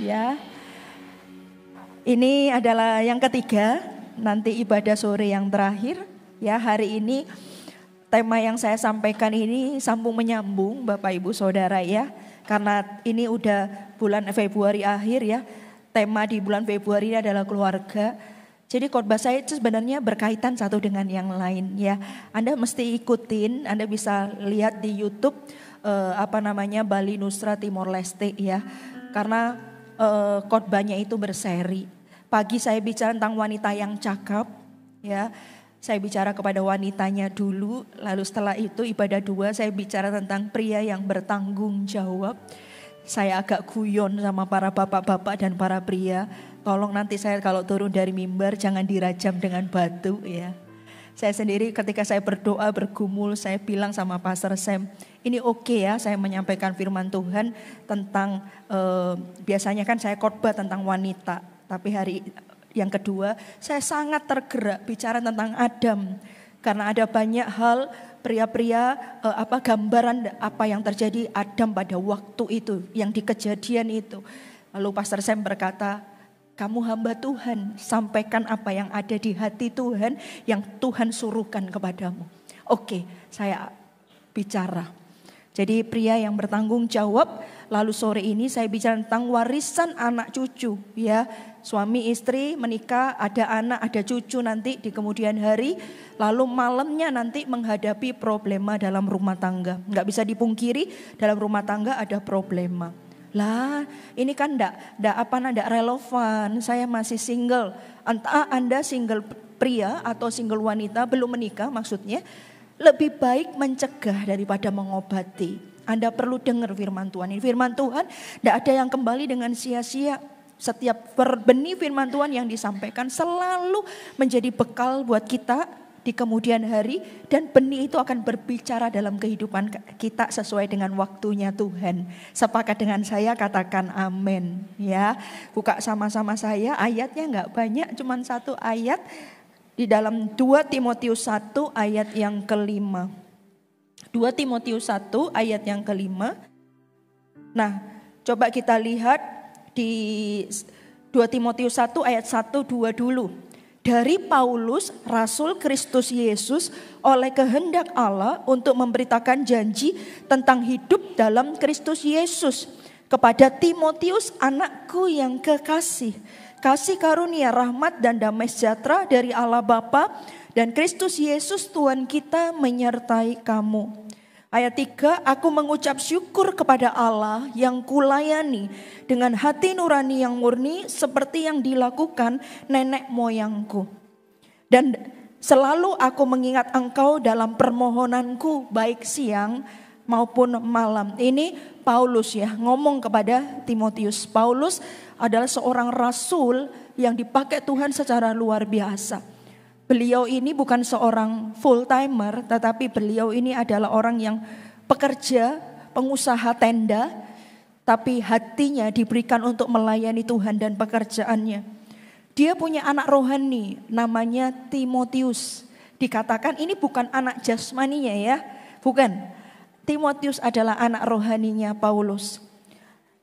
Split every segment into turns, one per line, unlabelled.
Ya. Ini adalah yang ketiga, nanti ibadah sore yang terakhir. Ya, hari ini tema yang saya sampaikan ini sambung menyambung Bapak Ibu Saudara ya. Karena ini udah bulan Februari akhir ya. Tema di bulan Februari ini adalah keluarga. Jadi khotbah saya itu sebenarnya berkaitan satu dengan yang lain ya. Anda mesti ikutin, Anda bisa lihat di YouTube Bali Nusra Timor Leste ya. Karena khotbahnya itu berseri. Pagi saya bicara tentang wanita yang cakap ya. Saya bicara kepada wanitanya dulu, lalu setelah itu ibadah 2 saya bicara tentang pria yang bertanggung jawab. Saya agak guyon sama para bapak-bapak dan para pria. Tolong nanti saya kalau turun dari mimbar jangan dirajam dengan batu ya. Saya sendiri ketika saya berdoa bergumul, saya bilang sama Pastor Sam, ini oke ya saya menyampaikan firman Tuhan tentang, biasanya kan saya khotbah tentang wanita. Tapi hari yang kedua saya sangat tergerak bicara tentang Adam. Karena ada banyak hal pria-pria, gambaran apa yang terjadi Adam pada waktu itu, yang di kejadian itu. Lalu Pastor Sam berkata, kamu hamba Tuhan, sampaikan apa yang ada di hati Tuhan, yang Tuhan suruhkan kepadamu. Oke, saya bicara. Jadi pria yang bertanggung jawab, lalu sore ini saya bicara tentang warisan anak cucu. Ya, suami istri menikah, ada anak, ada cucu nanti di kemudian hari. Lalu malamnya nanti menghadapi problema dalam rumah tangga. Nggak bisa dipungkiri, dalam rumah tangga ada problema. Lah, ini kan enggak relevan. Saya masih single. Entah Anda single pria atau single wanita belum menikah maksudnya, lebih baik mencegah daripada mengobati. Anda perlu dengar firman Tuhan. Ini firman Tuhan enggak ada yang kembali dengan sia-sia. Setiap benih firman Tuhan yang disampaikan selalu menjadi bekal buat kita di kemudian hari, dan benih itu akan berbicara dalam kehidupan kita sesuai dengan waktunya Tuhan. Sepakat dengan saya, katakan amin ya. Buka sama-sama saya, ayatnya enggak banyak, cuma satu ayat di dalam 2 Timotius 1 ayat yang ke-5. 2 Timotius 1 ayat yang ke-5. Nah, coba kita lihat di 2 Timotius 1 ayat 1-2 dulu. Dari Paulus, Rasul Kristus Yesus, oleh kehendak Allah untuk memberitakan janji tentang hidup dalam Kristus Yesus. Kepada Timotius, anakku yang kekasih. Kasih karunia, rahmat dan damai sejahtera dari Allah Bapa dan Kristus Yesus Tuhan kita menyertai kamu. Ayat 3, aku mengucap syukur kepada Allah yang kulayani dengan hati nurani yang murni seperti yang dilakukan nenek moyangku. Dan selalu aku mengingat engkau dalam permohonanku baik siang maupun malam. Ini Paulus ya ngomong kepada Timotius. Paulus adalah seorang rasul yang dipakai Tuhan secara luar biasa. Beliau ini bukan seorang full timer, tetapi beliau ini adalah orang yang pekerja, pengusaha tenda, tapi hatinya diberikan untuk melayani Tuhan dan pekerjaannya. Dia punya anak rohani namanya Timotius. Dikatakan ini bukan anak jasmaninya ya, bukan. Timotius adalah anak rohaninya Paulus.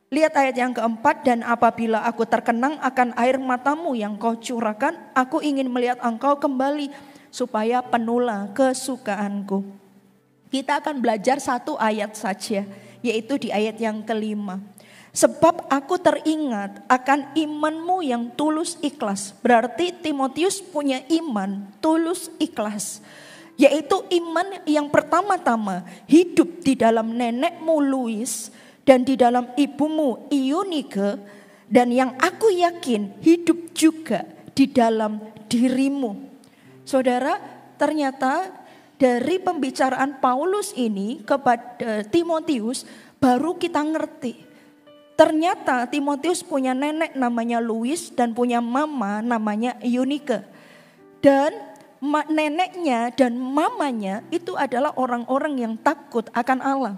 Lihat ayat yang keempat, dan apabila aku terkenang akan air matamu yang kau curahkan, aku ingin melihat engkau kembali supaya penuhlah kesukaanku. Kita akan belajar satu ayat saja, yaitu di ayat yang ke-5. Sebab aku teringat akan imanmu yang tulus ikhlas. Berarti Timotius punya iman tulus ikhlas. Yaitu iman yang pertama-tama hidup di dalam nenekmu Lois dan di dalam ibumu Eunike, dan yang aku yakin hidup juga di dalam dirimu. Saudara, ternyata dari pembicaraan Paulus ini kepada Timotius baru kita ngerti. Ternyata Timotius punya nenek namanya Lois dan punya mama namanya Eunike. Dan neneknya dan mamanya itu adalah orang-orang yang takut akan Allah.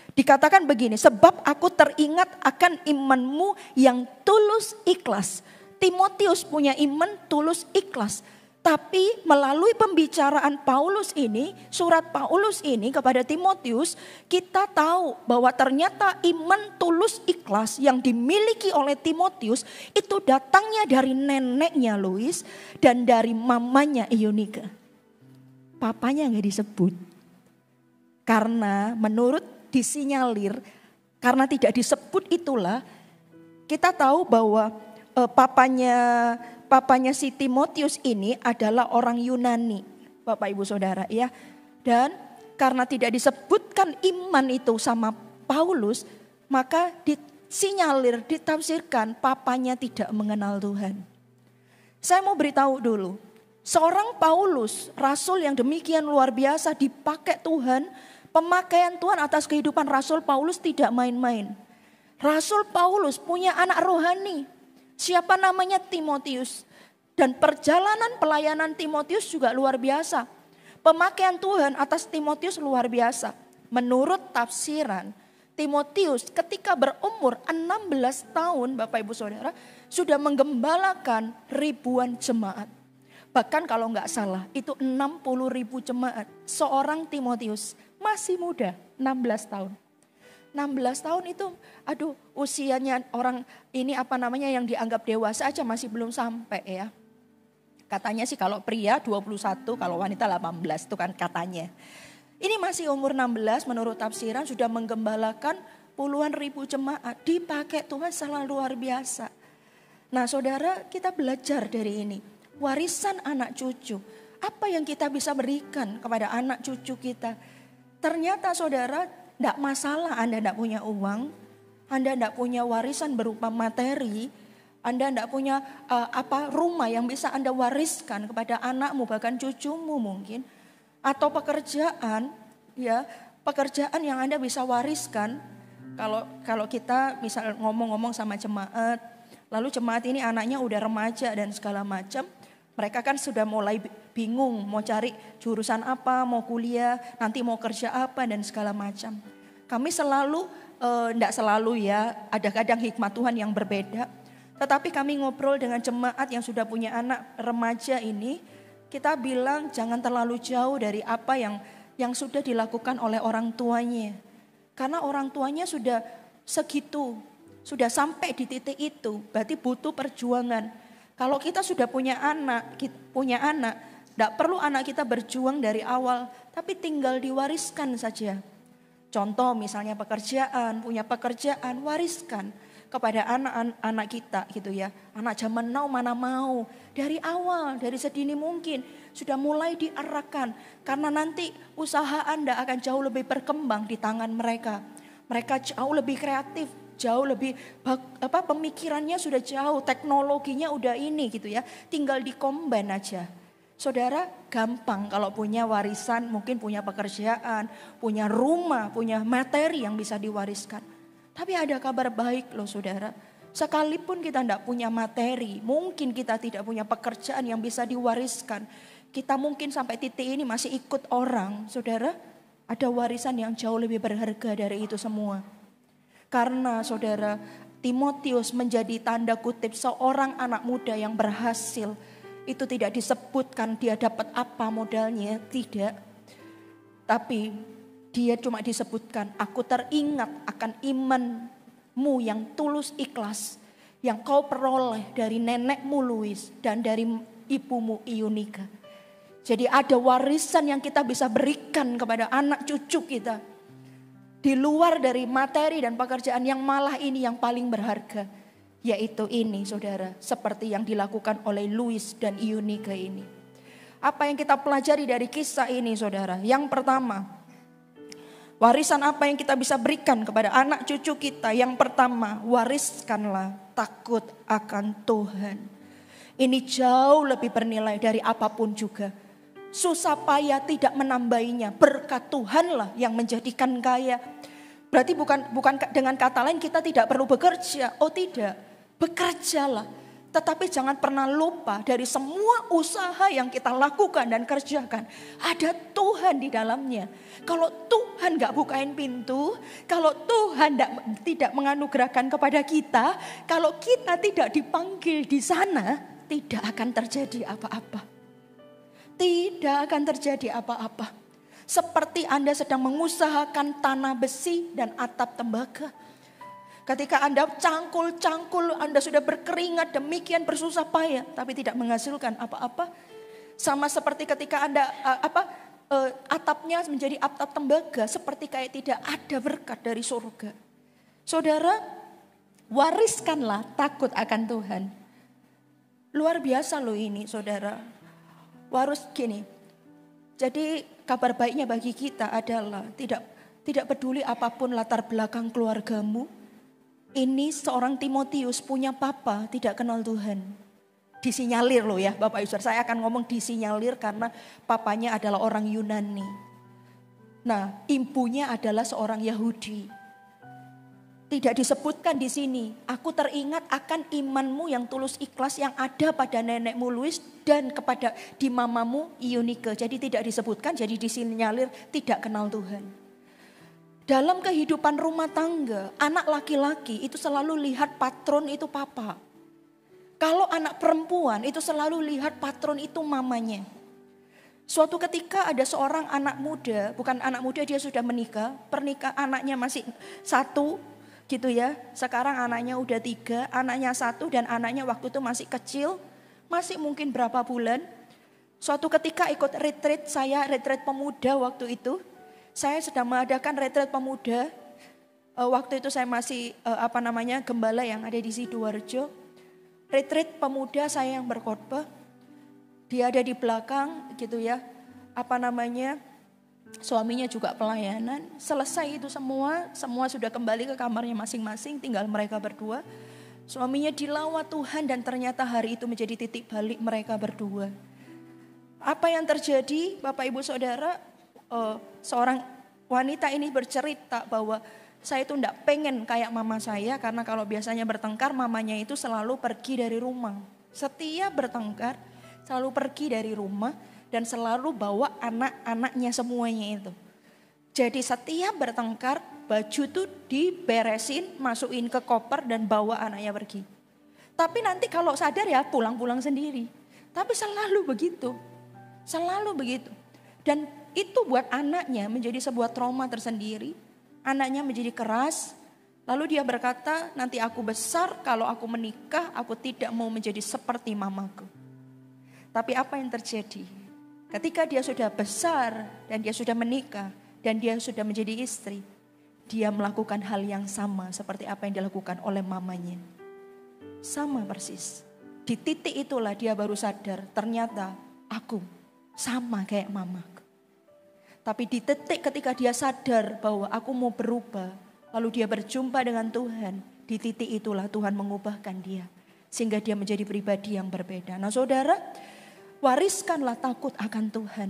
Dikatakan begini, sebab aku teringat akan imanmu yang tulus ikhlas. Timotius punya iman tulus ikhlas. Tapi melalui pembicaraan Paulus ini, surat Paulus ini kepada Timotius, kita tahu bahwa ternyata iman tulus ikhlas yang dimiliki oleh Timotius itu datangnya dari neneknya Lois dan dari mamanya Ionika. Papanya nggak disebut. Karena menurut disinyalir, karena tidak disebut itulah, kita tahu bahwa papanya si Timotius ini adalah orang Yunani, Bapak Ibu Saudara ya. Dan karena tidak disebutkan iman itu sama Paulus, maka disinyalir, ditafsirkan papanya tidak mengenal Tuhan. Saya mau beritahu dulu, seorang Paulus, rasul yang demikian luar biasa dipakai Tuhan, pemakaian Tuhan atas kehidupan Rasul Paulus tidak main-main. Rasul Paulus punya anak rohani. Siapa namanya? Timotius. Dan perjalanan pelayanan Timotius juga luar biasa. Pemakaian Tuhan atas Timotius luar biasa. Menurut tafsiran, Timotius ketika berumur 16 tahun, Bapak Ibu Saudara, sudah menggembalakan ribuan jemaat. Bahkan kalau nggak salah, itu 60.000 jemaat. Seorang Timotius masih muda, 16 tahun. 16 tahun itu, usianya orang ini yang dianggap dewasa aja masih belum sampai ya. Katanya sih kalau pria 21, kalau wanita 18 itu kan katanya. Ini masih umur 16 menurut tafsiran sudah menggembalakan puluhan ribu jemaat. Dipakai Tuhan sangat luar biasa. Nah saudara, kita belajar dari ini. Warisan anak cucu. Apa yang kita bisa berikan kepada anak cucu kita? Ternyata saudara, tidak masalah Anda tidak punya uang, Anda tidak punya warisan berupa materi, Anda tidak punya rumah yang bisa Anda wariskan kepada anakmu bahkan cucumu mungkin, atau pekerjaan yang Anda bisa wariskan. Kalau kita misal ngomong-ngomong sama jemaat, lalu jemaat ini anaknya udah remaja dan segala macam, mereka kan sudah mulai bingung mau cari jurusan apa, mau kuliah, nanti mau kerja apa dan segala macam. Kami selalu, tidak selalu ya, ada kadang hikmat Tuhan yang berbeda. Tetapi kami ngobrol dengan jemaat yang sudah punya anak remaja ini, kita bilang jangan terlalu jauh dari apa yang sudah dilakukan oleh orang tuanya. Karena orang tuanya sudah segitu, sudah sampai di titik itu, berarti butuh perjuangan. Kalau kita sudah punya anak, tidak perlu anak kita berjuang dari awal, tapi tinggal diwariskan saja. Contoh misalnya pekerjaan, punya pekerjaan, wariskan kepada anak-anak kita gitu ya. Anak zaman now mana mau, dari awal, dari sedini mungkin sudah mulai diarahkan. Karena nanti usaha Anda akan jauh lebih berkembang di tangan mereka. Mereka jauh lebih kreatif. Jauh lebih pemikirannya sudah jauh, teknologinya udah ini gitu ya. Tinggal dikombin aja. Saudara, gampang kalau punya warisan, mungkin punya pekerjaan, punya rumah, punya materi yang bisa diwariskan. Tapi ada kabar baik loh saudara. Sekalipun kita tidak punya materi, mungkin kita tidak punya pekerjaan yang bisa diwariskan. Kita mungkin sampai titik ini masih ikut orang, saudara. Ada warisan yang jauh lebih berharga dari itu semua. Karena saudara, Timotius menjadi tanda kutip seorang anak muda yang berhasil. Itu tidak disebutkan dia dapat apa modalnya, tidak. Tapi dia cuma disebutkan, aku teringat akan imanmu yang tulus ikhlas. Yang kau peroleh dari nenekmu Lois dan dari ibumu Ionika. Jadi ada warisan yang kita bisa berikan kepada anak cucu kita. Di luar dari materi dan pekerjaan yang malah ini yang paling berharga. Yaitu ini saudara, seperti yang dilakukan oleh Lois dan Ionika ini. Apa yang kita pelajari dari kisah ini saudara? Yang pertama, warisan apa yang kita bisa berikan kepada anak cucu kita? Yang pertama, wariskanlah takut akan Tuhan. Ini jauh lebih bernilai dari apapun juga. Susah payah tidak menambahinya. Berkat Tuhanlah yang menjadikan kaya. Berarti bukan dengan kata lain kita tidak perlu bekerja. Oh tidak, bekerjalah. Tetapi jangan pernah lupa dari semua usaha yang kita lakukan dan kerjakan. Ada Tuhan di dalamnya. Kalau Tuhan gak bukain pintu, kalau Tuhan tidak menganugerahkan kepada kita, kalau kita tidak dipanggil di sana, tidak akan terjadi apa-apa. tidak akan terjadi apa-apa. Seperti Anda sedang mengusahakan tanah besi dan atap tembaga. Ketika Anda cangkul-cangkul, Anda sudah berkeringat demikian bersusah payah, tapi tidak menghasilkan apa-apa. Sama seperti ketika Anda atapnya menjadi atap tembaga, seperti kayak tidak ada berkat dari surga. Saudara, wariskanlah takut akan Tuhan. Luar biasa loh ini, saudara. Warus gini. Jadi kabar baiknya bagi kita adalah tidak peduli apapun latar belakang keluargamu. Ini seorang Timotius punya papa tidak kenal Tuhan. Disinyalir loh ya Bapak Ibu. Saya akan ngomong disinyalir karena papanya adalah orang Yunani. Nah, ibunya adalah seorang Yahudi. Tidak disebutkan di sini. Aku teringat akan imanmu yang tulus ikhlas yang ada pada nenekmu Luis dan kepada di mamamu Eunike. Jadi tidak disebutkan, jadi disinyalir tidak kenal Tuhan. Dalam kehidupan rumah tangga, anak laki-laki itu selalu lihat patron itu papa. Kalau anak perempuan itu selalu lihat patron itu mamanya. Suatu ketika ada seorang anak muda, bukan anak muda, dia sudah menikah. Anaknya masih 1 gitu ya. Sekarang anaknya udah 3, anaknya 1 dan anaknya waktu itu masih kecil. Masih mungkin berapa bulan. Suatu ketika ikut retreat, saya retreat pemuda waktu itu. Saya sedang mengadakan retreat pemuda. Waktu itu saya masih gembala yang ada di Sidoarjo. Retreat pemuda saya yang berkhotbah. Dia ada di belakang gitu ya. Suaminya juga pelayanan. Selesai itu semua sudah kembali ke kamarnya masing-masing, tinggal mereka berdua. Suaminya dilawat Tuhan dan ternyata hari itu menjadi titik balik mereka berdua. Apa yang terjadi Bapak Ibu Saudara? Seorang wanita ini bercerita bahwa saya itu tidak pengen kayak mama saya karena kalau biasanya bertengkar mamanya itu selalu pergi dari rumah. Setiap bertengkar selalu pergi dari rumah dan selalu bawa anak-anaknya semuanya itu. Jadi setiap bertengkar baju tuh diberesin, masukin ke koper dan bawa anaknya pergi. Tapi nanti kalau sadar ya pulang-pulang sendiri. Tapi selalu begitu. Selalu begitu. Dan itu buat anaknya menjadi sebuah trauma tersendiri. Anaknya menjadi keras. Lalu dia berkata, nanti aku besar, kalau aku menikah, aku tidak mau menjadi seperti mamaku. Tapi apa yang terjadi? Ketika dia sudah besar dan dia sudah menikah dan dia sudah menjadi istri, dia melakukan hal yang sama seperti apa yang dilakukan oleh mamanya. Sama persis. Di titik itulah dia baru sadar, ternyata aku sama kayak mamaku. Tapi di titik ketika dia sadar bahwa aku mau berubah, lalu dia berjumpa dengan Tuhan, di titik itulah Tuhan mengubahkan dia. Sehingga dia menjadi pribadi yang berbeda. Nah saudara, wariskanlah takut akan Tuhan.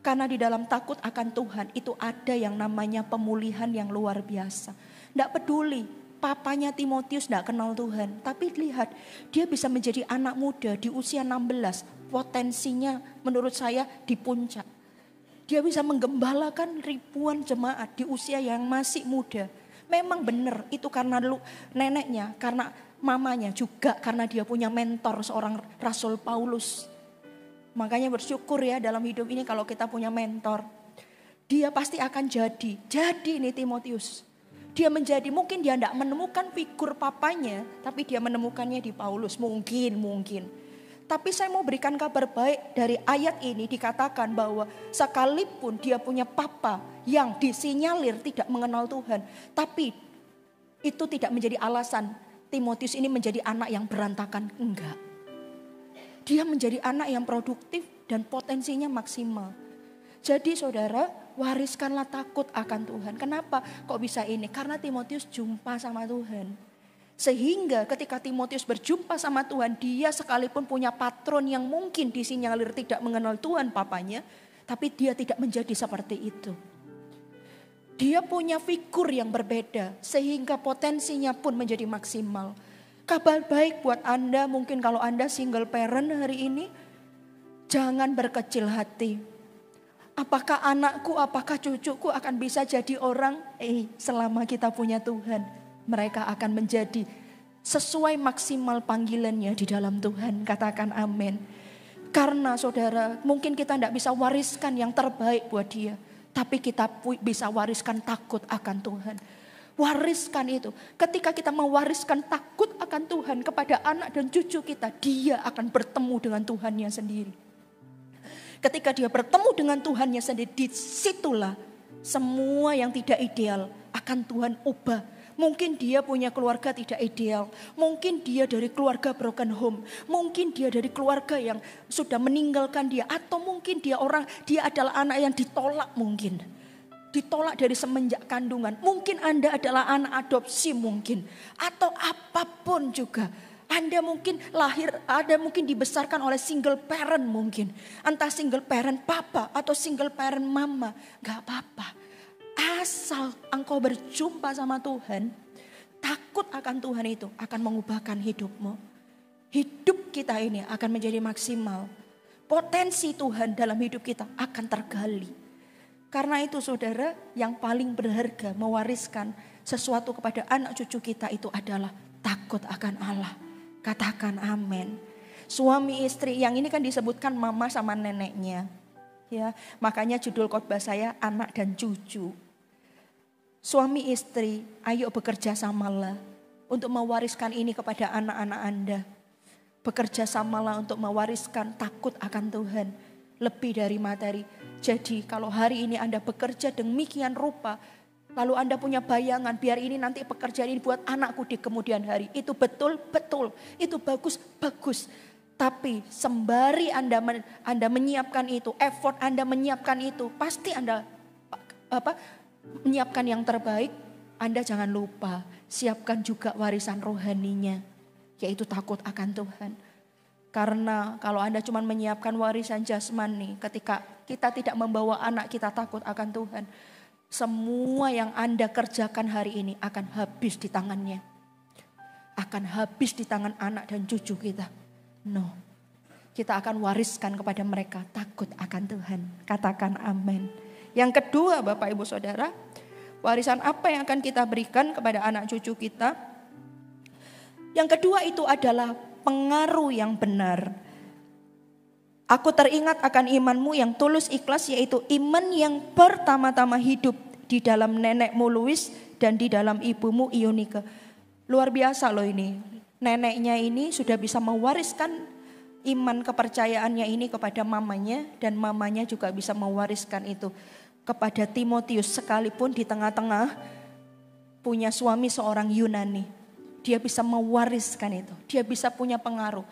Karena di dalam takut akan Tuhan itu ada yang namanya pemulihan yang luar biasa. Tidak peduli, papanya Timotius tidak kenal Tuhan. Tapi lihat, dia bisa menjadi anak muda di usia 16. Potensinya menurut saya di puncak. Dia bisa menggembalakan ribuan jemaat di usia yang masih muda. Memang benar itu karena neneknya, karena mamanya juga karena dia punya mentor seorang Rasul Paulus. Makanya bersyukur ya dalam hidup ini kalau kita punya mentor. Dia pasti akan jadi nih Timotius. Dia menjadi, mungkin dia tidak menemukan figur papanya, tapi dia menemukannya di Paulus. Mungkin. Tapi saya mau berikan kabar baik dari ayat ini dikatakan bahwa sekalipun dia punya papa yang disinyalir tidak mengenal Tuhan. Tapi itu tidak menjadi alasan Timotius ini menjadi anak yang berantakan. Enggak. Dia menjadi anak yang produktif dan potensinya maksimal. Jadi saudara, wariskanlah takut akan Tuhan. Kenapa kok bisa ini? Karena Timotius jumpa sama Tuhan. Sehingga ketika Timotius berjumpa sama Tuhan, dia sekalipun punya patron yang mungkin disinyalir tidak mengenal Tuhan papanya, tapi dia tidak menjadi seperti itu. Dia punya figur yang berbeda sehingga potensinya pun menjadi maksimal. Kabar baik buat Anda, mungkin kalau Anda single parent hari ini, jangan berkecil hati. Apakah anakku, apakah cucuku akan bisa jadi orang? Selama kita punya Tuhan, mereka akan menjadi sesuai maksimal panggilannya di dalam Tuhan. Katakan amin. Karena saudara, mungkin kita tidak bisa wariskan yang terbaik buat dia. Tapi kita bisa wariskan takut akan Tuhan. Wariskan itu. Ketika kita mewariskan takut akan Tuhan kepada anak dan cucu kita, dia akan bertemu dengan Tuhannya sendiri. Ketika dia bertemu dengan Tuhannya sendiri, disitulah semua yang tidak ideal akan Tuhan ubah. Mungkin dia punya keluarga tidak ideal. Mungkin dia dari keluarga broken home. Mungkin dia dari keluarga yang sudah meninggalkan dia. Atau mungkin dia adalah anak yang ditolak mungkin. Ditolak dari semenjak kandungan. Mungkin Anda adalah anak adopsi mungkin. Atau apapun juga. Anda mungkin dibesarkan oleh single parent mungkin. Entah single parent papa atau single parent mama. Gak apa-apa. Asal engkau berjumpa sama Tuhan, takut akan Tuhan itu akan mengubahkan hidupmu. Hidup kita ini akan menjadi maksimal. Potensi Tuhan dalam hidup kita akan tergali. Karena itu saudara, yang paling berharga mewariskan sesuatu kepada anak cucu kita itu adalah takut akan Allah. Katakan amin. Suami istri, yang ini kan disebutkan mama sama neneknya. Ya, makanya judul khotbah saya anak dan cucu. Suami istri, ayo bekerja samalah untuk mewariskan ini kepada anak-anak Anda. Bekerja samalah untuk mewariskan takut akan Tuhan. Lebih dari materi. Jadi kalau hari ini Anda bekerja demikian rupa, lalu Anda punya bayangan, biar ini nanti pekerjaan ini buat anakku di kemudian hari. Itu betul-betul, itu bagus-bagus. Tapi sembari Anda menyiapkan itu, effort Anda menyiapkan itu, pasti Anda menyiapkan yang terbaik. Anda jangan lupa siapkan juga warisan rohaninya, yaitu takut akan Tuhan. Karena kalau Anda cuma menyiapkan warisan jasmani, ketika kita tidak membawa anak kita takut akan Tuhan, semua yang Anda kerjakan hari ini akan habis di tangannya. Akan habis di tangan anak dan cucu kita. No, kita akan wariskan kepada mereka takut akan Tuhan. Katakan amin. Yang kedua Bapak Ibu Saudara, warisan apa yang akan kita berikan kepada anak cucu kita? Yang kedua itu adalah pengaruh yang benar. Aku teringat akan imanmu yang tulus ikhlas, yaitu iman yang pertama-tama hidup di dalam nenekmu Louis dan di dalam ibumu Ionika. Luar biasa loh ini. Neneknya ini sudah bisa mewariskan iman kepercayaannya ini kepada mamanya, dan mamanya juga bisa mewariskan itu kepada Timotius, sekalipun di tengah-tengah punya suami seorang Yunani. Dia bisa mewariskan itu, dia bisa punya pengaruh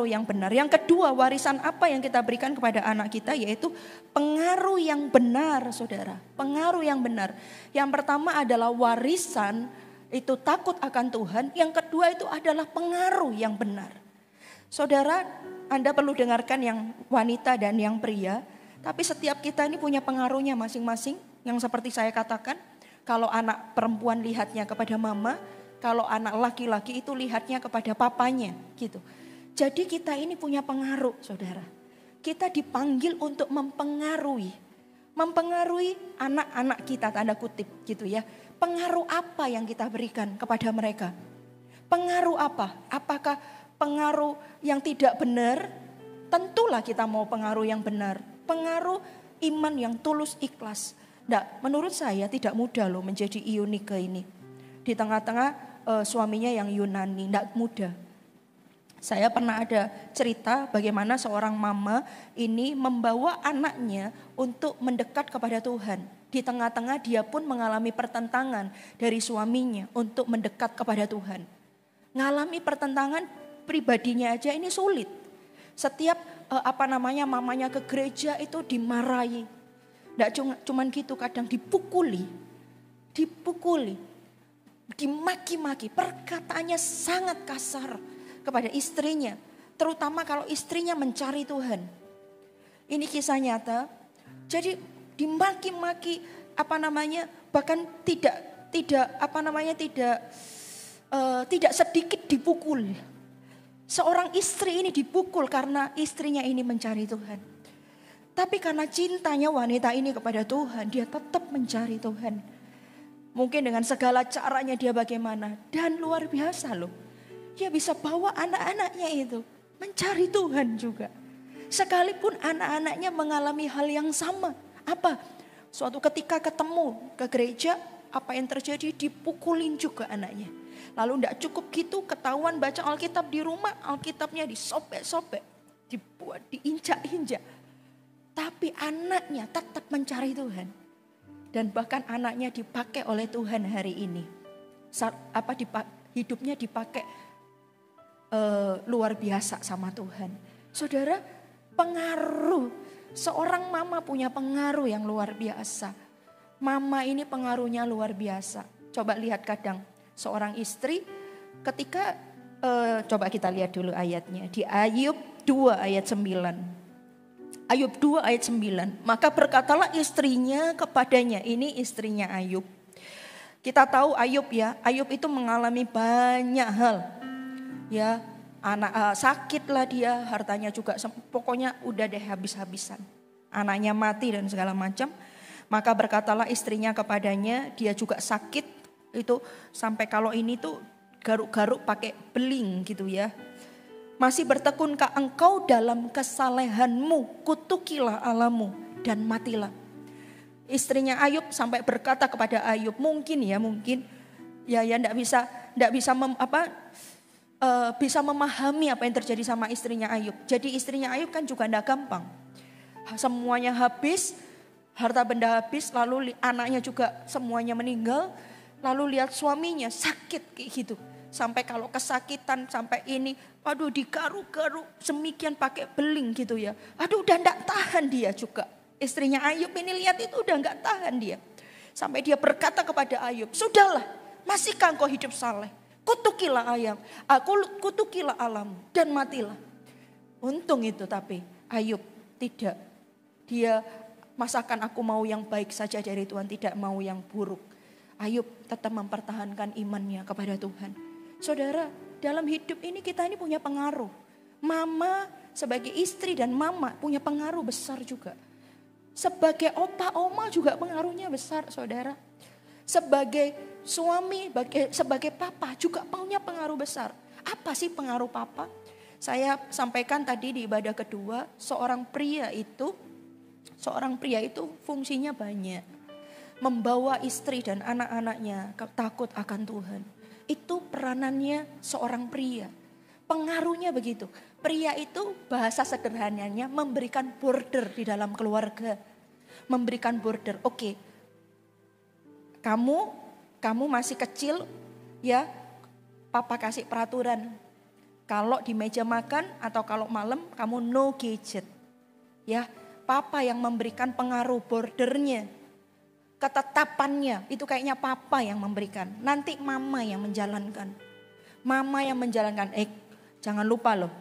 yang benar. Yang kedua, warisan apa yang kita berikan kepada anak kita, yaitu pengaruh yang benar, saudara. Pengaruh yang benar. Yang pertama adalah warisan itu takut akan Tuhan. Yang kedua itu adalah pengaruh yang benar. Saudara, Anda perlu dengarkan yang wanita dan yang pria. Tapi setiap kita ini punya pengaruhnya masing-masing. Yang seperti saya katakan, kalau anak perempuan lihatnya kepada mama, kalau anak laki-laki itu lihatnya kepada papanya gitu. Jadi kita ini punya pengaruh, saudara. Kita dipanggil untuk mempengaruhi anak-anak kita, tanda kutip gitu ya. Pengaruh apa yang kita berikan kepada mereka? Pengaruh apa? Apakah pengaruh yang tidak benar? Tentulah kita mau pengaruh yang benar. Pengaruh iman yang tulus ikhlas. Menurut saya tidak mudah loh menjadi Ionika ini. Di tengah-tengah suaminya yang Yunani, tidak mudah. Saya pernah ada cerita bagaimana seorang mama ini membawa anaknya untuk mendekat kepada Tuhan. Di tengah-tengah dia pun mengalami pertentangan dari suaminya untuk mendekat kepada Tuhan. Ngalami pertentangan pribadinya aja ini sulit. Setiap mamanya ke gereja itu dimarahi. Tidak cuman gitu, kadang dipukuli, dimaki-maki, perkataannya sangat kasar kepada istrinya, terutama kalau istrinya mencari Tuhan. Ini kisah nyata. Jadi dimaki-maki, bahkan tidak sedikit dipukul. Seorang istri ini dipukul karena istrinya ini mencari Tuhan. Tapi karena cintanya wanita ini kepada Tuhan, dia tetap mencari Tuhan. Mungkin dengan segala caranya dia bagaimana. Dan luar biasa loh. Dia bisa bawa anak-anaknya itu mencari Tuhan juga. Sekalipun anak-anaknya mengalami hal yang sama. Apa? Suatu ketika ketemu ke gereja, apa yang terjadi? Dipukulin juga anaknya. Lalu tidak cukup gitu, ketahuan baca Alkitab di rumah, Alkitabnya disobek-sobek, dibuat, diinjak-injak. Tapi anaknya tetap mencari Tuhan. Dan bahkan anaknya dipakai oleh Tuhan hari ini. Hidupnya dipakai luar biasa sama Tuhan. Saudara, pengaruh. Seorang mama punya pengaruh yang luar biasa. Mama ini pengaruhnya luar biasa. Coba lihat kadang seorang istri ketika, coba kita lihat dulu ayatnya. Di Ayub 2 ayat 9. Ayub 2 ayat 9. Maka berkatalah istrinya kepadanya. Ini istrinya Ayub. Kita tahu Ayub ya. Ayub itu mengalami banyak hal. Ya, sakitlah dia, hartanya juga pokoknya udah deh habis-habisan. Anaknya mati dan segala macam. Maka berkatalah istrinya kepadanya, dia juga sakit itu sampai kalau ini tuh garuk-garuk pakai beling gitu ya. Masih bertekunkah engkau dalam kesalehanmu, kutukilah Allahmu dan matilah. Istrinya Ayub sampai berkata kepada Ayub, mungkin ya enggak bisa memahami apa yang terjadi sama istrinya Ayub. Jadi istrinya Ayub kan juga enggak gampang. Semuanya habis, harta benda habis, lalu anaknya juga semuanya meninggal. Lalu lihat suaminya sakit kayak gitu. Sampai kalau kesakitan sampai ini, aduh digaruk-garuk semikian pakai beling gitu ya. Aduh udah enggak tahan dia juga. Istrinya Ayub ini lihat itu udah enggak tahan dia. Sampai dia berkata kepada Ayub, sudahlah, masihkah engkau hidup saleh? Kutukilah kutukilah alam dan matilah. Untung itu tapi Ayub tidak. Dia masakan aku mau yang baik saja dari Tuhan, tidak mau yang buruk. Ayub tetap mempertahankan imannya kepada Tuhan. Saudara, dalam hidup ini kita ini punya pengaruh. Mama sebagai istri dan mama punya pengaruh besar juga. Sebagai opa oma juga pengaruhnya besar, saudara. Sebagai suami, sebagai papa juga punya pengaruh besar. Apa sih pengaruh papa? Saya sampaikan tadi di ibadah kedua, seorang pria itu fungsinya banyak. Membawa istri dan anak-anaknya takut akan Tuhan. Itu peranannya seorang pria. Pengaruhnya begitu. Pria itu bahasa sederhananya memberikan border di dalam keluarga. Memberikan border. Oke. Kamu masih kecil ya. Papa kasih peraturan. Kalau di meja makan atau kalau malam kamu no gadget. Ya, papa yang memberikan pengaruh bordernya. Ketetapannya itu kayaknya papa yang memberikan. Nanti mama yang menjalankan. Mama yang menjalankan. Jangan lupa loh.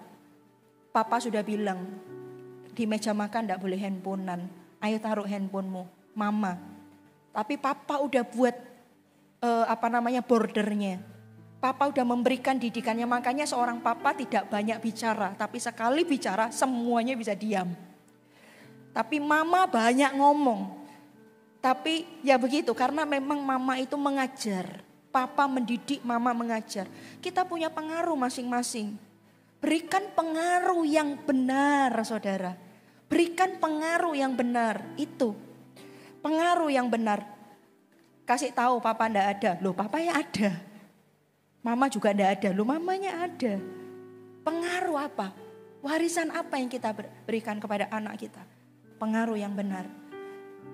Papa sudah bilang di meja makan enggak boleh handphonean. Ayo taruh handphonemu. Mama. Tapi papa udah buat bordernya. Papa udah memberikan didikannya. Makanya seorang papa tidak banyak bicara. Tapi sekali bicara semuanya bisa diam. Tapi mama banyak ngomong. Tapi ya begitu, karena memang mama itu mengajar. Papa mendidik, mama mengajar. Kita punya pengaruh masing-masing. Berikan pengaruh yang benar, saudara. Berikan pengaruh yang benar, itu. Pengaruh yang benar. Kasih tahu papa enggak ada. Loh papanya ada. Mama juga enggak ada. Loh mamanya ada. Pengaruh apa? Warisan apa yang kita berikan kepada anak kita? Pengaruh yang benar.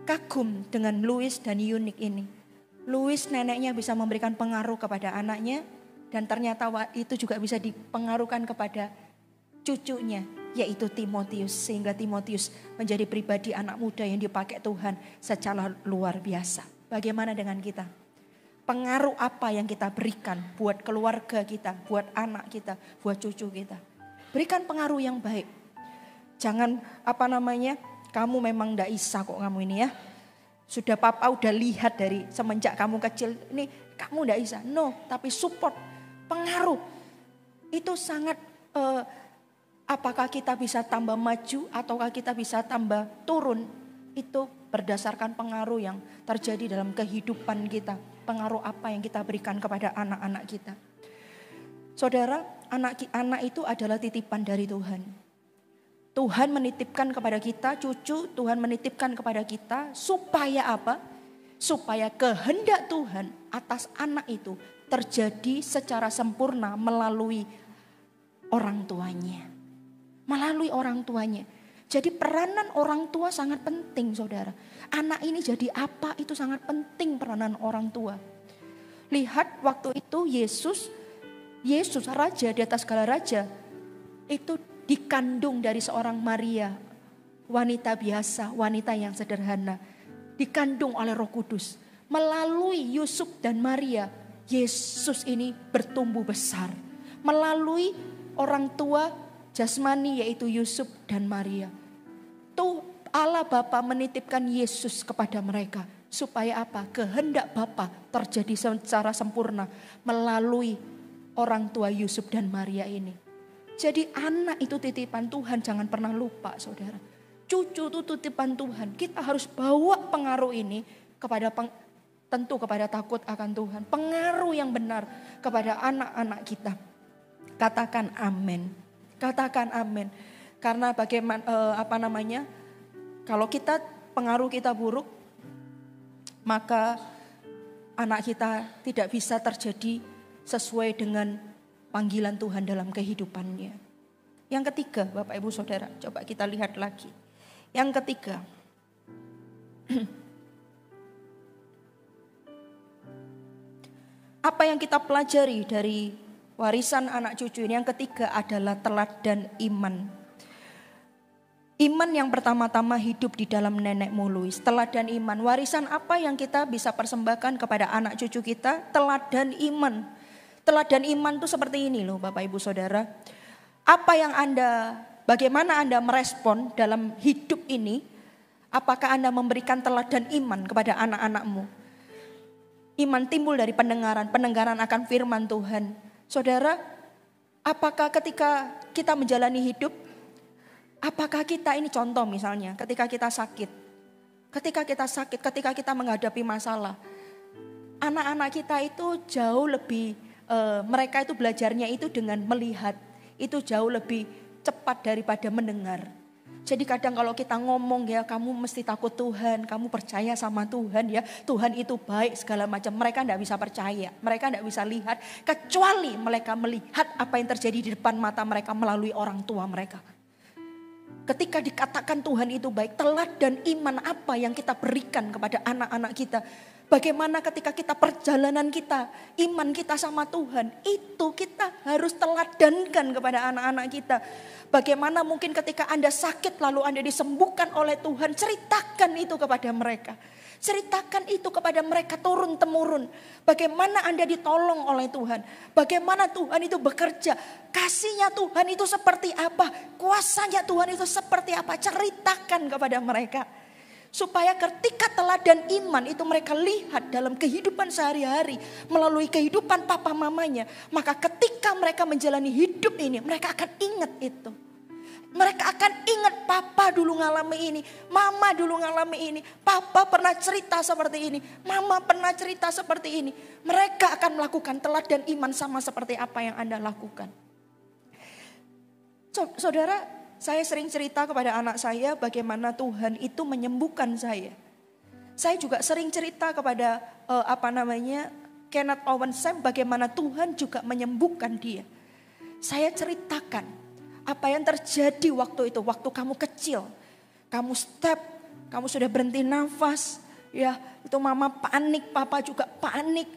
Kagum dengan Louis dan Yunik ini. Louis neneknya bisa memberikan pengaruh kepada anaknya. Dan ternyata itu juga bisa dipengaruhkan kepada cucunya. Yaitu Timotius. Sehingga Timotius menjadi pribadi anak muda yang dipakai Tuhan secara luar biasa. Bagaimana dengan kita? Pengaruh apa yang kita berikan buat keluarga kita, buat anak kita, buat cucu kita. Berikan pengaruh yang baik. Jangan kamu memang enggak bisa kok kamu ini ya. Sudah papa udah lihat dari semenjak kamu kecil ini kamu enggak bisa. No, tapi support, pengaruh. Itu sangat apakah kita bisa tambah maju ataukah kita bisa tambah turun. Itu berdasarkan pengaruh yang terjadi dalam kehidupan kita. Pengaruh apa yang kita berikan kepada anak-anak kita. Saudara, anak itu adalah titipan dari Tuhan. Tuhan menitipkan kepada kita cucu, Tuhan menitipkan kepada kita supaya apa? Supaya kehendak Tuhan atas anak itu terjadi secara sempurna melalui orang tuanya. Melalui orang tuanya. Jadi peranan orang tua sangat penting, saudara. Anak ini jadi apa itu sangat penting peranan orang tua. Lihat waktu itu Yesus raja di atas segala raja, itu dikandung dari seorang Maria, wanita biasa, wanita yang sederhana. Dikandung oleh Roh Kudus. Melalui Yusuf dan Maria, Yesus ini bertumbuh besar. Melalui orang tua jasmani yaitu Yusuf dan Maria. Tuh Allah Bapa menitipkan Yesus kepada mereka. Supaya apa? Kehendak Bapa terjadi secara sempurna melalui orang tua Yusuf dan Maria ini. Jadi anak itu titipan Tuhan, jangan pernah lupa saudara. Cucu itu titipan Tuhan. Kita harus bawa pengaruh ini kepada tentu kepada takut akan Tuhan. Pengaruh yang benar kepada anak-anak kita. Katakan amin. Katakan amin. Karena bagaimana kalau pengaruh kita buruk, maka anak kita tidak bisa terjadi sesuai dengan panggilan Tuhan dalam kehidupannya. Yang ketiga, Bapak Ibu Saudara, coba kita lihat lagi. Yang ketiga, apa yang kita pelajari dari warisan anak cucu ini? Yang ketiga adalah teladan iman. Iman yang pertama-tama hidup di dalam nenek moyang. Teladan iman. Warisan apa yang kita bisa persembahkan kepada anak cucu kita? Teladan iman. Teladan iman itu seperti ini loh Bapak Ibu Saudara. Bagaimana Anda merespon dalam hidup ini? Apakah Anda memberikan teladan iman kepada anak-anakmu? Iman timbul dari pendengaran akan firman Tuhan. Saudara, apakah ketika kita menjalani hidup, apakah kita ini contoh misalnya ketika kita sakit, ketika kita menghadapi masalah, anak-anak kita itu jauh lebih, mereka itu belajarnya itu dengan melihat, itu jauh lebih cepat daripada mendengar. Jadi kadang kalau kita ngomong ya, kamu mesti takut Tuhan, kamu percaya sama Tuhan ya, Tuhan itu baik segala macam. Mereka tidak bisa percaya, mereka tidak bisa lihat, kecuali mereka melihat apa yang terjadi di depan mata mereka melalui orang tua mereka. Ketika dikatakan Tuhan itu baik, teladan iman apa yang kita berikan kepada anak-anak kita. Bagaimana ketika kita perjalanan kita, iman kita sama Tuhan, itu kita harus teladankan kepada anak-anak kita. Bagaimana mungkin ketika Anda sakit lalu Anda disembuhkan oleh Tuhan, ceritakan itu kepada mereka. Ceritakan itu kepada mereka turun-temurun. Bagaimana Anda ditolong oleh Tuhan. Bagaimana Tuhan itu bekerja. Kasihnya Tuhan itu seperti apa. Kuasanya Tuhan itu seperti apa. Ceritakan kepada mereka. Supaya ketika teladan iman itu mereka lihat dalam kehidupan sehari-hari. Melalui kehidupan papa mamanya. Maka ketika mereka menjalani hidup ini, mereka akan ingat itu. Mereka akan ingat papa dulu ngalami ini, mama dulu ngalami ini, papa pernah cerita seperti ini, mama pernah cerita seperti ini. Mereka akan melakukan teladan iman sama seperti apa yang Anda lakukan. Saudara, saya sering cerita kepada anak saya bagaimana Tuhan itu menyembuhkan saya. Saya juga sering cerita kepada Kenneth Owen Sam bagaimana Tuhan juga menyembuhkan dia. Saya ceritakan apa yang terjadi waktu itu, waktu kamu kecil, kamu step, kamu sudah berhenti nafas, ya itu mama panik, papa juga panik.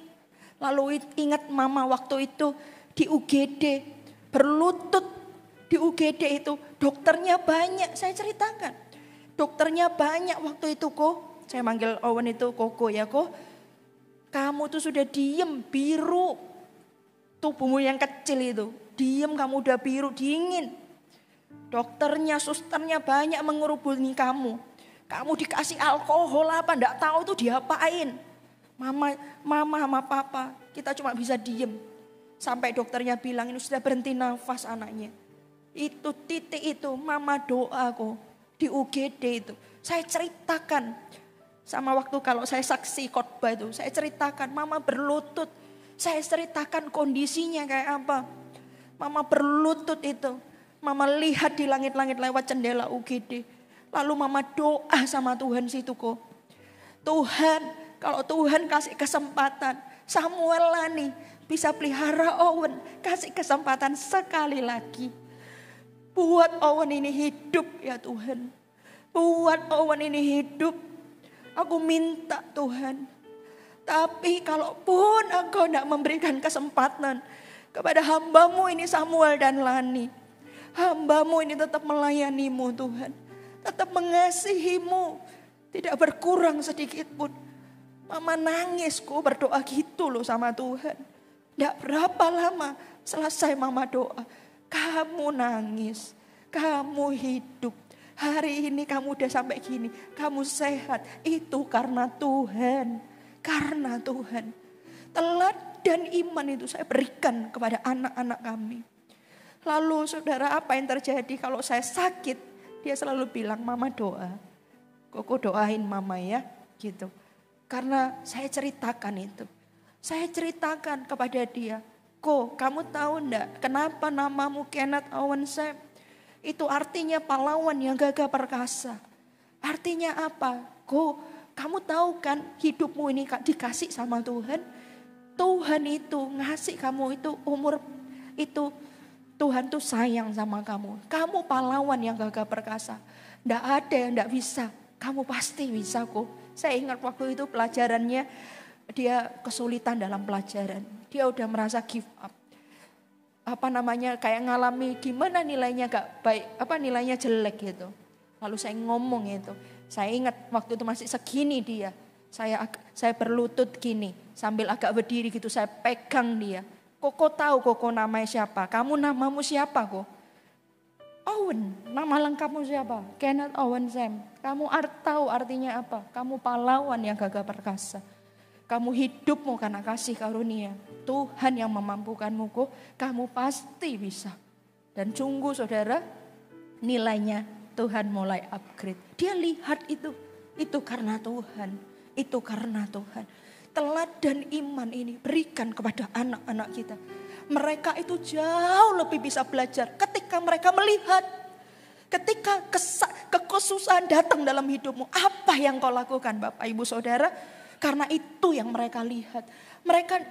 Lalu ingat mama waktu itu di UGD, berlutut di UGD itu, dokternya banyak, saya ceritakan. Dokternya banyak waktu itu kok, saya manggil Owen itu Koko ya kok, kamu tuh sudah diem, biru, tubuhmu yang kecil itu. Diem kamu udah biru dingin. Dokternya, susternya banyak mengerubungi kamu. Kamu dikasih alkohol apa enggak tahu itu diapain. Mama sama papa, kita cuma bisa diem. Sampai dokternya bilang ini sudah berhenti nafas anaknya. Itu titik itu mama doa kok di UGD itu. Saya ceritakan sama waktu kalau saya saksi khotbah itu. Saya ceritakan mama berlutut. Saya ceritakan kondisinya kayak apa. Mama berlutut itu. Mama lihat di langit-langit lewat jendela UGD. Lalu mama doa sama Tuhan situ kok. Tuhan, kalau Tuhan kasih kesempatan, Samuel Lani bisa pelihara Owen. Kasih kesempatan sekali lagi. Buat Owen ini hidup ya Tuhan. Buat Owen ini hidup. Aku minta Tuhan. Tapi kalaupun Engkau tidak memberikan kesempatan kepada hamba-Mu ini Samuel dan Lani. Hamba-Mu ini tetap melayani-Mu Tuhan. Tetap mengasihi-Mu. Tidak berkurang sedikit pun. Mama nangis kok berdoa gitu loh sama Tuhan. Tidak berapa lama selesai mama doa. Kamu nangis. Kamu hidup. Hari ini kamu udah sampai gini. Kamu sehat. Itu karena Tuhan. Karena Tuhan. Teladan iman itu saya berikan kepada anak-anak kami. Lalu saudara, apa yang terjadi kalau saya sakit? Dia selalu bilang, mama doa. Koko doain mama ya, gitu. Karena saya ceritakan itu. Saya ceritakan kepada dia. Ko, kamu tahu enggak kenapa namamu Kenneth Owen Sam? Itu artinya pahlawan yang gagah perkasa. Artinya apa? Ko, kamu tahu kan hidupmu ini dikasih sama Tuhan. Tuhan itu ngasih kamu itu umur itu. Tuhan tuh sayang sama kamu. Kamu pahlawan yang gagah perkasa. Nggak ada yang nggak bisa. Kamu pasti bisa kok. Saya ingat waktu itu pelajarannya. Dia kesulitan dalam pelajaran. Dia udah merasa give up. Kayak ngalami gimana nilainya gak baik. Nilainya jelek gitu. Lalu saya ngomong itu. Saya ingat waktu itu masih segini dia. Saya berlutut gini. Sambil agak berdiri gitu saya pegang dia. Koko tahu Koko namanya siapa? Kamu namamu siapa kok? Owen, nama lengkapmu siapa? Kenneth Owen Sam. Kamu tahu artinya apa? Kamu pahlawan yang gagah perkasa. Kamu hidupmu karena kasih karunia. Tuhan yang memampukanmu kok. Kamu pasti bisa. Dan sungguh saudara, nilainya Tuhan mulai upgrade. Dia lihat itu. Itu karena Tuhan. Itu karena Tuhan. Teladan iman ini berikan kepada anak-anak kita. Mereka itu jauh lebih bisa belajar ketika mereka melihat. Ketika kesusahan datang dalam hidupmu. Apa yang kau lakukan Bapak Ibu Saudara? Karena itu yang mereka lihat. Mereka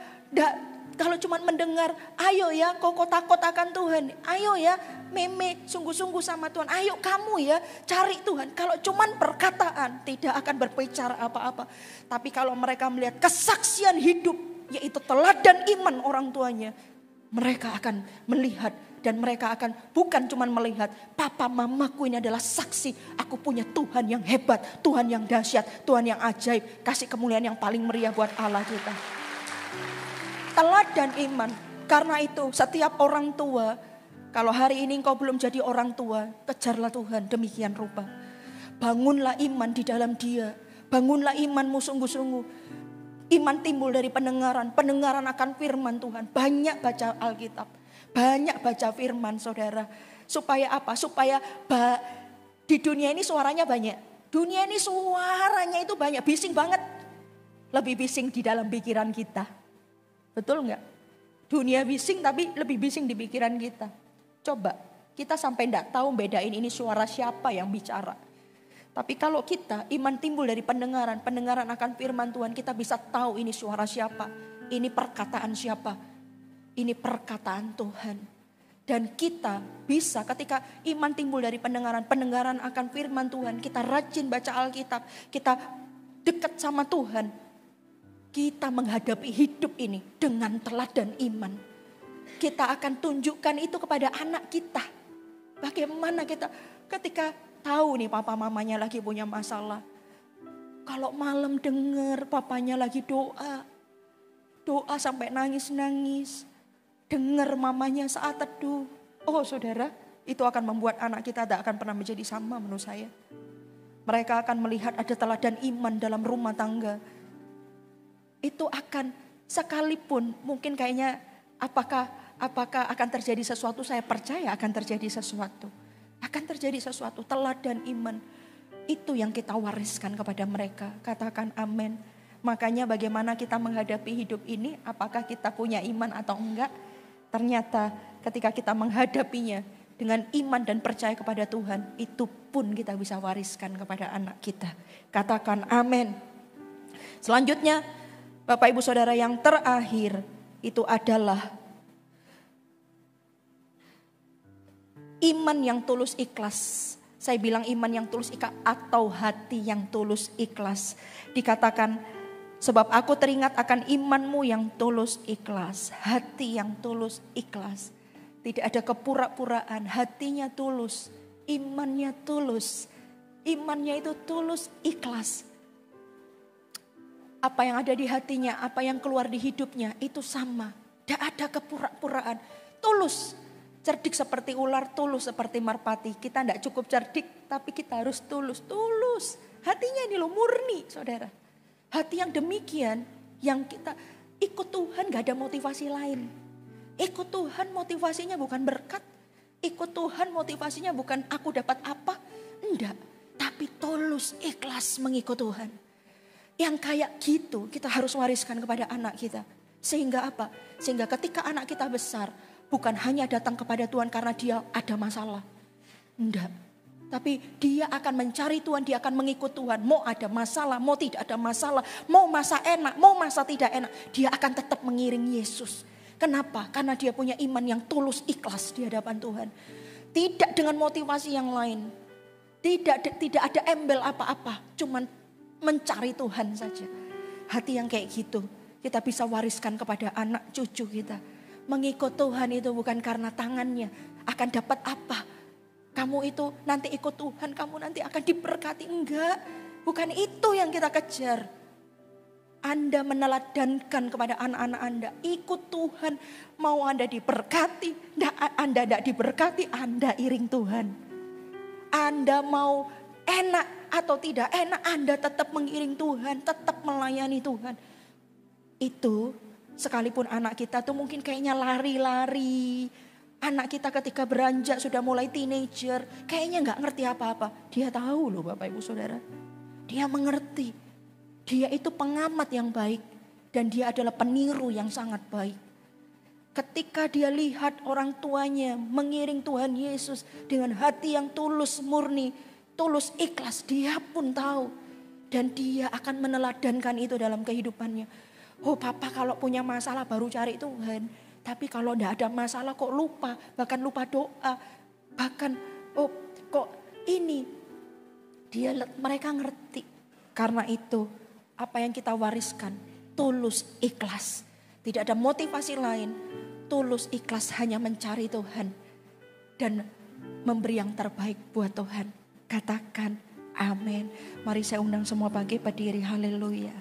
kalau cuma mendengar, ayo ya koko takut akan Tuhan. Ayo ya meme sungguh-sungguh sama Tuhan. Ayo kamu ya cari Tuhan. Kalau cuma perkataan tidak akan berbicara apa-apa. Tapi kalau mereka melihat kesaksian hidup, yaitu teladan iman orang tuanya. Mereka akan melihat dan mereka akan bukan cuma melihat. Papa mamaku ini adalah saksi. Aku punya Tuhan yang hebat, Tuhan yang dahsyat, Tuhan yang ajaib. Kasih kemuliaan yang paling meriah buat Allah kita. Teladan iman. Karena itu setiap orang tua, kalau hari ini engkau belum jadi orang tua, kejarlah Tuhan demikian rupa. Bangunlah iman di dalam dia. Bangunlah imanmu sungguh-sungguh. Iman timbul dari pendengaran. Pendengaran akan firman Tuhan. Banyak baca Alkitab. Banyak baca firman saudara. Supaya apa? Supaya di dunia ini suaranya banyak. Dunia ini suaranya itu banyak. Bising banget. Lebih bising di dalam pikiran kita. Betul enggak? Dunia bising tapi lebih bising di pikiran kita. Coba kita sampai enggak tahu bedain ini suara siapa yang bicara. Tapi kalau kita iman timbul dari pendengaran. Pendengaran akan firman Tuhan. Kita bisa tahu ini suara siapa. Ini perkataan siapa. Ini perkataan Tuhan. Dan kita bisa ketika iman timbul dari pendengaran. Pendengaran akan firman Tuhan. Kita rajin baca Alkitab. Kita dekat sama Tuhan. Kita menghadapi hidup ini dengan teladan iman. Kita akan tunjukkan itu kepada anak kita. Bagaimana kita ketika tahu nih papa mamanya lagi punya masalah. Kalau malam dengar papanya lagi doa. Doa sampai nangis-nangis. Dengar mamanya saat teduh. Oh saudara, itu akan membuat anak kita tak akan pernah menjadi sama menurut saya. Mereka akan melihat ada teladan iman dalam rumah tangga. Itu akan sekalipun mungkin kayaknya apakah akan terjadi sesuatu, saya percaya akan terjadi sesuatu. Akan terjadi sesuatu, teladan iman. Itu yang kita wariskan kepada mereka. Katakan amin. Makanya bagaimana kita menghadapi hidup ini, apakah kita punya iman atau enggak. Ternyata ketika kita menghadapinya, dengan iman dan percaya kepada Tuhan, itu pun kita bisa wariskan kepada anak kita. Katakan amin. Selanjutnya, Bapak Ibu Saudara, yang terakhir itu adalah iman yang tulus ikhlas. Saya bilang iman yang tulus ikhlas atau hati yang tulus ikhlas. Dikatakan, sebab aku teringat akan imanmu yang tulus ikhlas. Hati yang tulus ikhlas. Tidak ada kepura-puraan, hatinya tulus, imannya tulus. Imannya itu tulus ikhlas. Apa yang ada di hatinya, apa yang keluar di hidupnya itu sama. Tidak ada kepura-puraan, tulus. Cerdik seperti ular, tulus seperti merpati. Kita tidak cukup cerdik, tapi kita harus tulus. Tulus, hatinya ini loh murni saudara. Hati yang demikian, yang kita ikut Tuhan gak ada motivasi lain. Ikut Tuhan motivasinya bukan berkat. Ikut Tuhan motivasinya bukan aku dapat apa. Enggak, tapi tulus, ikhlas mengikut Tuhan. Yang kayak gitu kita harus wariskan kepada anak kita. Sehingga apa? Sehingga ketika anak kita besar, bukan hanya datang kepada Tuhan karena dia ada masalah. Enggak. Tapi dia akan mencari Tuhan, dia akan mengikut Tuhan. Mau ada masalah, mau tidak ada masalah. Mau masa enak, mau masa tidak enak. Dia akan tetap mengiring Yesus. Kenapa? Karena dia punya iman yang tulus ikhlas di hadapan Tuhan. Tidak dengan motivasi yang lain. Tidak ada embel apa-apa. Cuman mencari Tuhan saja. Hati yang kayak gitu kita bisa wariskan kepada anak cucu kita. Mengikut Tuhan itu bukan karena tangannya akan dapat apa. Kamu itu nanti ikut Tuhan, kamu nanti akan diberkati. Enggak, bukan itu yang kita kejar. Anda meneladankan kepada anak-anak Anda, ikut Tuhan. Mau Anda diberkati, Anda tidak diberkati, Anda iring Tuhan. Anda mau enak atau tidak enak, Anda tetap mengiring Tuhan, tetap melayani Tuhan. Itu sekalipun anak kita tuh mungkin kayaknya lari-lari. Anak kita ketika beranjak sudah mulai teenager, kayaknya gak ngerti apa-apa. Dia tahu loh Bapak Ibu Saudara. Dia mengerti. Dia itu pengamat yang baik. Dan dia adalah peniru yang sangat baik. Ketika dia lihat orang tuanya mengiring Tuhan Yesus dengan hati yang tulus murni, tulus ikhlas, dia pun tahu. Dan dia akan meneladankan itu dalam kehidupannya. Oh papa kalau punya masalah baru cari Tuhan. Tapi kalau tidak ada masalah kok lupa. Bahkan lupa doa. Bahkan oh kok ini. Mereka ngerti. Karena itu apa yang kita wariskan. Tulus ikhlas. Tidak ada motivasi lain. Tulus ikhlas hanya mencari Tuhan. Dan memberi yang terbaik buat Tuhan. Katakan amin. Mari saya undang semua bangkit berdiri. Haleluya.